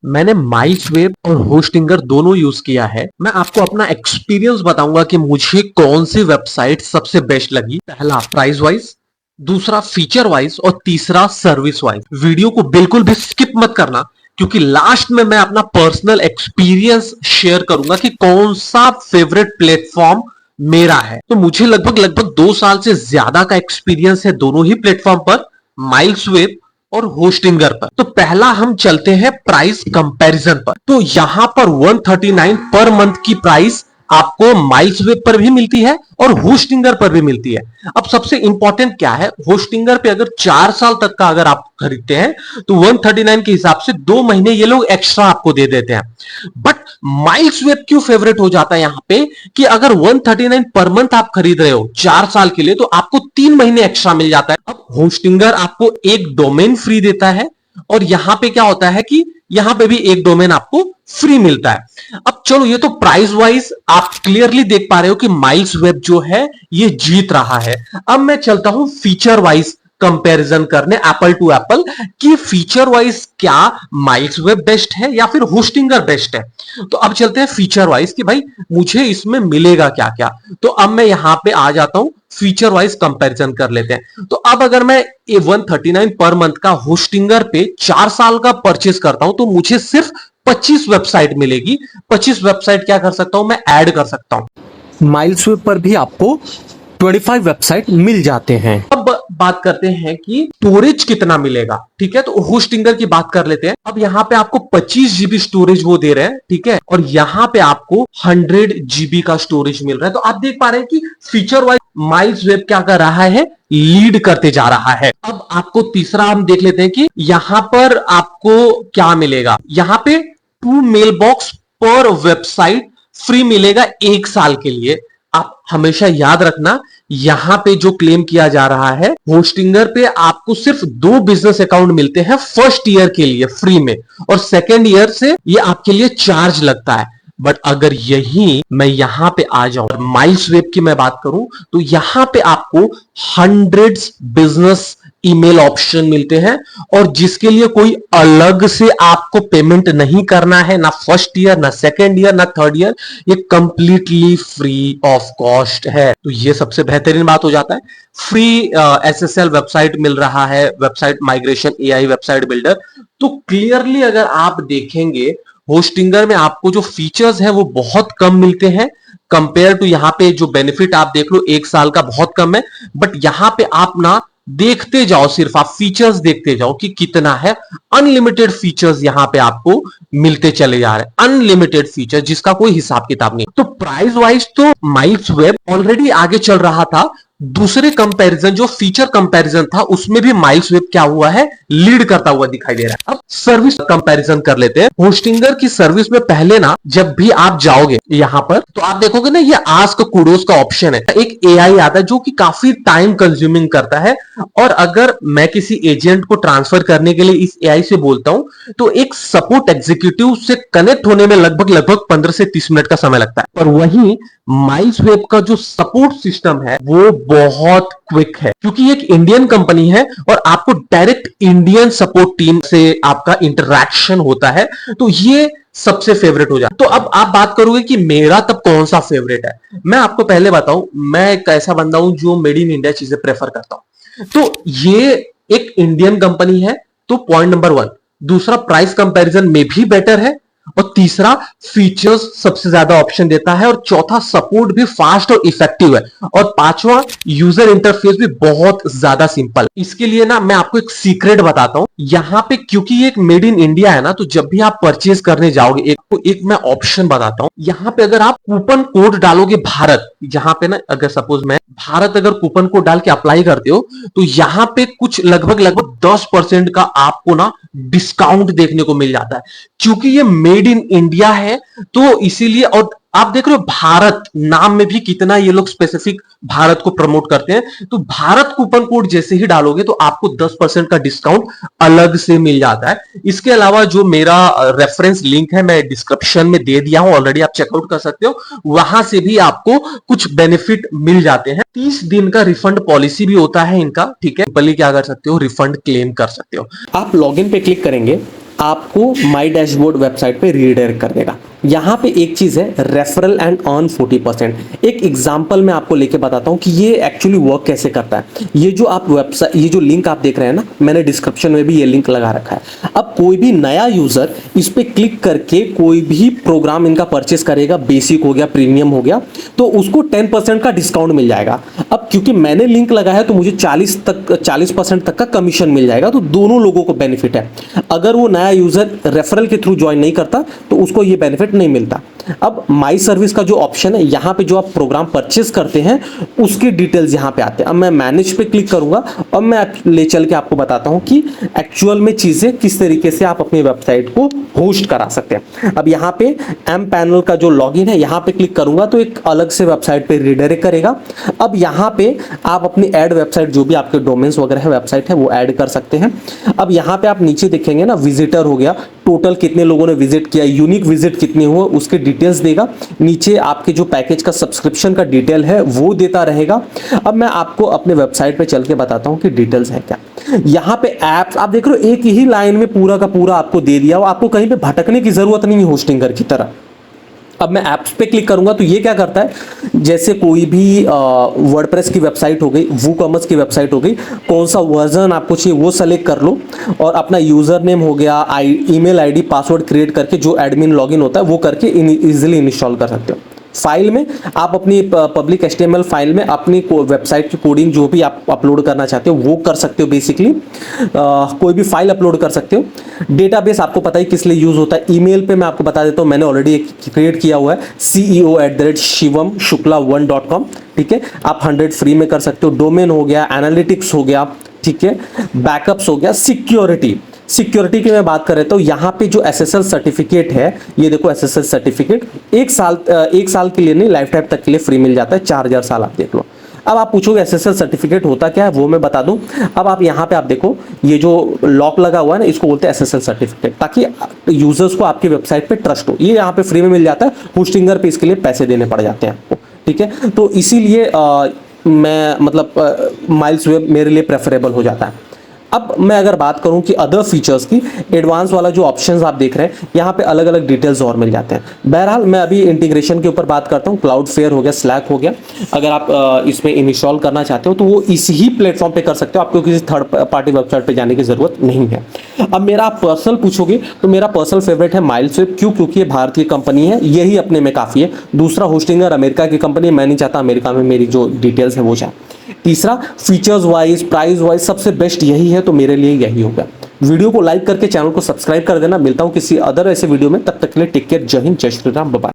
मैंने माइल्सवेव और होस्टिंगर दोनों यूज किया है। मैं आपको अपना एक्सपीरियंस बताऊंगा कि मुझे कौन सी वेबसाइट सबसे बेस्ट लगी। पहला प्राइस वाइज, दूसरा फीचर वाइज और तीसरा सर्विस वाइज। वीडियो को बिल्कुल भी स्किप मत करना क्योंकि लास्ट में मैं अपना पर्सनल एक्सपीरियंस शेयर करूंगा कि कौन सा फेवरेट प्लेटफॉर्म मेरा है। तो मुझे लगभग लगभग 2 साल से ज्यादा का एक्सपीरियंस है दोनों ही प्लेटफॉर्म पर, माइल्सवेव और होस्टिंगर पर। तो पहला हम चलते हैं प्राइस कंपैरिजन पर। तो यहां पर 139 पर मंथ की प्राइस आपको माइल्सवेव पर भी मिलती है और होस्टिंगर पर भी मिलती है। अब सबसे इंपॉर्टेंट क्या है, होस्टिंगर पे अगर 4 साल तक का अगर आप खरीदते हैं तो 139 के हिसाब से 2 महीने ये लोग एक्स्ट्रा आपको दे देते हैं। बट माइल्सवेव क्यों फेवरेट हो जाता है यहां पे कि अगर 139 पर मंथ आप खरीद रहे हो 4 साल के लिए तो आपको 3 महीने एक्स्ट्रा मिल जाता है। अब होस्टिंगर आपको एक डोमेन फ्री देता है और यहां पे क्या होता है कि यहां पे भी एक डोमेन आपको फ्री मिलता है। अब चलो, ये तो प्राइस वाइज आप क्लियरली देख पा रहे हो कि माइल्सवेव जो है ये जीत रहा है। अब मैं चलता हूं फीचर वाइज कंपैरिजन करने, एप्पल टू एप्पल, कि फीचर वाइज क्या माइल्सवेव बेस्ट है या फिर होस्टिंगर बेस्ट है। तो अब चलते हैं फीचर वाइज कि भाई मुझे इसमें मिलेगा क्या क्या। तो अब मैं यहां पे आ जाता हूं, फीचर वाइज कंपैरिजन कर लेते हैं। तो अब अगर मैं 139 पर मंथ का होस्टिंगर पे 4 साल का परचेस करता हूं तो मुझे सिर्फ 25 वेबसाइट मिलेगी। 25 वेबसाइट क्या कर सकता हूं, मैं ऐड कर सकता हूं। माइल्सवेव पर भी आपको 25 वेबसाइट मिल जाते हैं। अब बात करते हैं कि स्टोरेज कितना मिलेगा। ठीक है, तो होस्टिंगर की बात कर लेते हैं। अब यहां पे आपको 25 जीबी स्टोरेज वो दे रहे हैं, ठीक है, और यहां पे आपको 100 जीबी का स्टोरेज मिल रहा है। तो आप देख पा रहे हैं कि फीचर वाइज माइल्सवेव क्या कर रहा है, लीड करते जा रहा है। अब आपको तीसरा हम देख लेते हैं कि यहां पर आपको क्या मिलेगा। यहां पे 2 मेल बॉक्स पर वेबसाइट फ्री मिलेगा 1 साल के लिए। आप हमेशा याद रखना, यहां पे जो क्लेम किया जा रहा है, होस्टिंगर पे आपको सिर्फ 2 बिजनेस अकाउंट मिलते हैं फर्स्ट ईयर के लिए फ्री में, और सेकेंड ईयर से ये आपके लिए चार्ज लगता है। बट अगर यही मैं यहां पे आ जाऊं और माइल्सवेव की मैं बात करूं तो यहां पे आपको हंड्रेड्स बिजनेस ईमेल ऑप्शन मिलते हैं और जिसके लिए कोई अलग से आपको पेमेंट नहीं करना है, ना फर्स्ट ईयर, ना सेकेंड ईयर, ना थर्ड ईयर। ये कंप्लीटली फ्री ऑफ कॉस्ट है। तो ये सबसे बेहतरीन बात हो जाता है। फ्री एसएसएल वेबसाइट मिल रहा है, website migration, AI website builder. तो क्लियरली अगर आप देखेंगे, होस्टिंगर में आपको जो फीचर्स है वो बहुत कम मिलते हैं कंपेयर टू यहां पे जो बेनिफिट आप देख लो 1 साल का बहुत कम है। बट यहां पे आप ना देखते जाओ, सिर्फ आप फीचर्स देखते जाओ कि कितना है। अनलिमिटेड फीचर्स यहां पे आपको मिलते चले जा रहे हैं, अनलिमिटेड फीचर जिसका कोई हिसाब किताब नहीं। तो प्राइस वाइज तो माइल्सवेव ऑलरेडी आगे चल रहा था। दूसरे कंपैरिजन जो फीचर कंपैरिजन था उसमें भी माइल्सवेव क्या हुआ है, लीड करता हुआ दिखाई दे रहा है। अब सर्विस कंपैरिजन कर लेते हैं। होस्टिंगर की सर्विस में पहले ना जब भी आप जाओगे यहां पर तो आप देखोगे ना, ये आस्क कुडोस का ऑप्शन है। एक एआई आता है जो कि काफी टाइम कंज्यूमिंग करता है, और अगर मैं किसी एजेंट को ट्रांसफर करने के लिए इस एआई से बोलता हूं तो एक सपोर्ट एग्जीक्यूटिव से कनेक्ट होने में लगभग लगभग 15 से 30 मिनट का समय लगता है। और वहीं माइल्सवेव का जो सपोर्ट सिस्टम है वो बहुत क्विक है, क्योंकि एक इंडियन कंपनी है और आपको डायरेक्ट इंडियन सपोर्ट टीम से आपका इंटरैक्शन होता है। तो ये सबसे फेवरेट हो जाए। तो अब आप बात करोगे कि मेरा तब कौन सा फेवरेट है। मैं आपको पहले बताऊं, मैं एक ऐसा बंदा हूं जो मेड इन इंडिया चीजें प्रेफर करता हूं। तो ये एक इंडियन कंपनी है, तो पॉइंट नंबर 1। दूसरा, प्राइस कंपैरिजन में भी बेटर है, और तीसरा, फीचर्स सबसे ज्यादा ऑप्शन देता है, और चौथा, सपोर्ट भी फास्ट और इफेक्टिव है, और पांचवा, यूजर इंटरफेस भी बहुत ज्यादा सिंपल। इसके लिए ना मैं आपको एक सीक्रेट बताता हूं। यहां पे क्योंकि एक मेड इन इंडिया है ना, तो जब भी आप परचेज करने जाओगे एक मैं ऑप्शन बताता हूं। यहां पे अगर आप कूपन कोड डालोगे भारत, जहां पे ना अगर सपोज मैं भारत अगर कूपन कोड डाल के अप्लाई करते हो तो यहां पे कुछ लगभग लगभग 10% का आपको ना डिस्काउंट देखने को मिल जाता है। क्योंकि ये मेड इन इंडिया है तो इसीलिए, और आप देख रहे हो भारत नाम में भी कितना ये लोग स्पेसिफिक भारत को प्रमोट करते हैं। तो भारत कूपन कोड जैसे ही डालोगे तो आपको 10% का डिस्काउंट अलग से मिल जाता है। इसके अलावा जो मेरा रेफरेंस लिंक है मैं डिस्क्रिप्शन में दे दिया हूं ऑलरेडी, आप चेकआउट कर सकते हो, वहां से भी आपको कुछ बेनिफिट मिल जाते हैं। 30 दिन का रिफंड पॉलिसी भी होता है इनका, ठीक है। सिंपली क्या कर सकते हो, रिफंड क्लेम कर सकते हो। आप लॉगिन पे क्लिक करेंगे आपको माई डैशबोर्ड वेबसाइट पे रीडायरेक्ट कर देगा। यहाँ पे एक चीज़ है रेफरल एंड अर्न 40%। एक एग्जांपल मैं आपको लेके बताता हूँ कि ये एक्चुअली वर्क कैसे करता है। ये जो आप वेबसाइट, ये जो लिंक आप देख रहे हैं ना, मैंने डिस्क्रिप्शन में भी ये लिंक लगा रखा है। अब कोई भी नया यूजर इस पे क्लिक करके कोई भी प्रोग्राम इनका परचेस करेगा, बेसिक हो गया, प्रीमियम हो गया, तो उसको 10% का डिस्काउंट मिल जाएगा। अब क्योंकि मैंने लिंक लगाया है तो मुझे 40% तक का कमीशन मिल जाएगा, तो दोनों लोगों को बेनिफिट है। अगर वो नया यूजर रेफरल के थ्रू ज्वाइन नहीं करता तो उसको ये बेनिफिट नहीं मिलता। अब माई सर्विस का जो ऑप्शन है, यहां पे जो आप प्रोग्राम परचेस करते हैं उसकी डिटेल्स यहां पे आते हैं। अब मैं मैनेज पे क्लिक करूंगा और मैं ले चल के आपको बताता हूं कि एक्चुअल में चीजें किस तरीके से आप अपनी वेबसाइट को होस्ट करा सकते हैं। अब यहां पे एम पैनल का जो लॉगिन है, यहां पे क्लिक करूंगा तो एक अलग से वेबसाइट पे रिडायरेक्ट करेगा। अब यहां पे आप अपनी ऐड वेबसाइट, जो भी आपके डोमेन्स वगैरह है, वेबसाइट है, वो ऐड कर सकते हैं। अब यहां पे आप नीचे देखेंगे ना, विजिटर हो गया, टोटल कितने लोगों ने विजिट किया, यूनिक विजिट कितने हुए, उसके डिटेल्स देगा। नीचे आपके जो पैकेज का सब्सक्रिप्शन का डिटेल है वो देता रहेगा। अब मैं आपको अपने वेबसाइट पे चल के बताता हूं कि डिटेल्स है क्या। यहां पे एप्स आप देख रहे हो, एक ही लाइन में पूरा का पूरा आपको दे दिया, आपको कहीं पे भटकने की जरूरत नहीं है होस्टिंगर की तरह। अब मैं ऐप्स पे क्लिक करूंगा तो ये क्या करता है, जैसे कोई भी वर्डप्रेस की वेबसाइट हो गई, वूकॉमर्स की वेबसाइट हो गई, कौन सा वर्जन आपको चाहिए वो सेलेक्ट कर लो और अपना यूजर नेम हो गया, ईमेल आईडी, पासवर्ड क्रिएट करके जो एडमिन लॉगिन होता है वो करके इजीली इंस्टॉल कर सकते हो। फाइल में आप अपनी पब्लिक HTML फाइल में अपनी वेबसाइट की कोडिंग जो भी आप अपलोड करना चाहते हो वो कर सकते हो। बेसिकली कोई भी फाइल अपलोड कर सकते हो। डेटाबेस आपको पता ही किस लिए यूज होता है। ईमेल पे मैं आपको बता देता हूँ, मैंने ऑलरेडी एक क्रिएट किया हुआ है, ceo@shivam.shukla1.com। ठीक है, आप 100 फ्री में कर सकते हो। डोमेन हो गया, एनालिटिक्स हो गया, ठीक है, बैकअप्स हो गया, सिक्योरिटी की मैं बात कर रहा हूं, यहां पे जो SSL सर्टिफिकेट है, ये देखो SSL सर्टिफिकेट एक साल के लिए नहीं, लाइफ टाइम तक के लिए फ्री मिल जाता है, 4000 साल आप देख लो। अब आप पूछोगे SSL सर्टिफिकेट होता क्या है, वो मैं बता दूं। अब आप यहां पे आप देखो, ये जो लॉक लगा हुआ है ना, इसको बोलते हैं SSL सर्टिफिकेट, ताकि यूजर्स को आपकी वेबसाइट पे ट्रस्ट हो। ये यहां पे फ्री में मिल जाता है, होस्टिंगर पे इसके लिए पैसे देने पड़ जाते हैं आपको। ठीक है, तो इसीलिए मैं मतलब माइल्स वेब मेरे लिए प्रेफरेबल हो जाता है। अब मैं अगर बात करूं कि अदर फीचर्स की, एडवांस वाला जो ऑप्शंस आप देख रहे हैं, यहां पे अलग अलग डिटेल्स और मिल जाते हैं। बहरहाल मैं अभी इंटीग्रेशन के ऊपर बात करता हूं। क्लाउडफ्लेयर हो गया, स्लैक हो गया, अगर आप इसमें इंस्टॉल करना चाहते हो तो वो इसी ही प्लेटफॉर्म पे कर सकते हो, आपको किसी थर्ड पार्टी वेबसाइट पे जाने की जरूरत नहीं है। अब मेरा पर्सनल पूछोगे तो मेरा पर्सनल फेवरेट है माइल्सवेब। क्यों? क्योंकि ये भारतीय कंपनी है, यही अपने में काफी है। दूसरा होस्टिंगर अमेरिका की कंपनी, मैं नहीं चाहता अमेरिका में मेरी जो डिटेल्स है वो जाए। तीसरा, फीचर्स वाइज, प्राइस वाइज सबसे बेस्ट यही है, तो मेरे लिए यही होगा। वीडियो को लाइक करके चैनल को सब्सक्राइब कर देना। मिलता हूं किसी अदर ऐसे वीडियो में, तब तक के लिए टेक केयर, जय हिंद, जय श्री राम, बाय बाय।